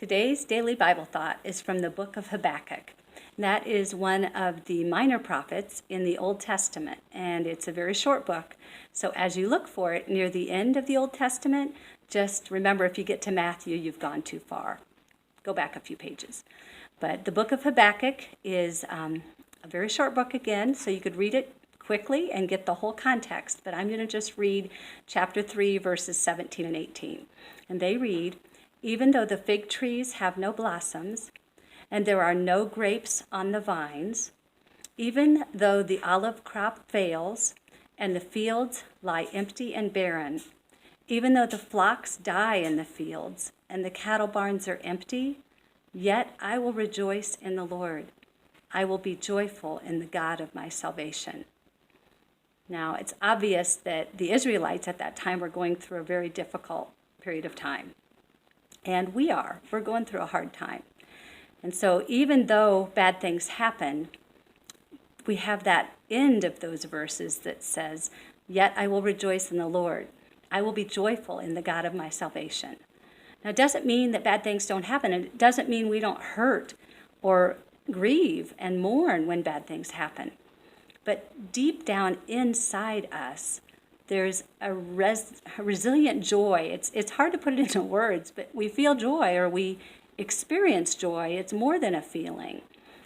Today's daily Bible thought is from the book of Habakkuk. That is one of the minor prophets in the Old Testament, and it's a very short book. So as you look for it near the end of the Old Testament, just remember if you get to Matthew, you've gone too far. Go back a few pages. But the book of Habakkuk is a very short book again, so you could read it quickly and get the whole context. But I'm going to just read chapter 3, verses 17 and 18. And they read, "Even though the fig trees have no blossoms, and there are no grapes on the vines, even though the olive crop fails, and the fields lie empty and barren, even though the flocks die in the fields, and the cattle barns are empty, yet I will rejoice in the Lord. I will be joyful in the God of my salvation." Now, it's obvious that the Israelites at that time were going through a very difficult period of time. And we're going through a hard time. And so even though bad things happen, we have that end of those verses that says, "Yet I will rejoice in the Lord. I will be joyful in the God of my salvation." Now, it doesn't mean that bad things don't happen. And it doesn't mean we don't hurt or grieve and mourn when bad things happen. But deep down inside us, there's a resilient joy. It's hard to put it into words, but we feel joy or we experience joy. It's more than a feeling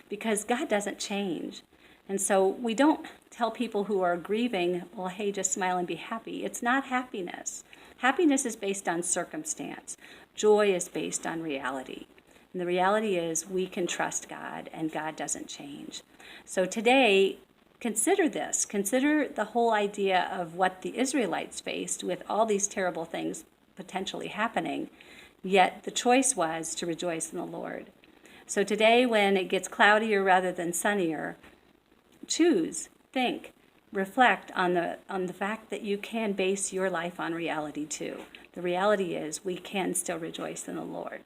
because God doesn't change. And so we don't tell people who are grieving, well, hey, just smile and be happy. It's not happiness. Happiness is based on circumstance. Joy is based on reality. And the reality is we can trust God and God doesn't change. So today, consider this. Consider the whole idea of what the Israelites faced with all these terrible things potentially happening, yet the choice was to rejoice in the Lord. So today, when it gets cloudier rather than sunnier, choose, think, reflect on the fact that you can base your life on reality too. The reality is we can still rejoice in the Lord.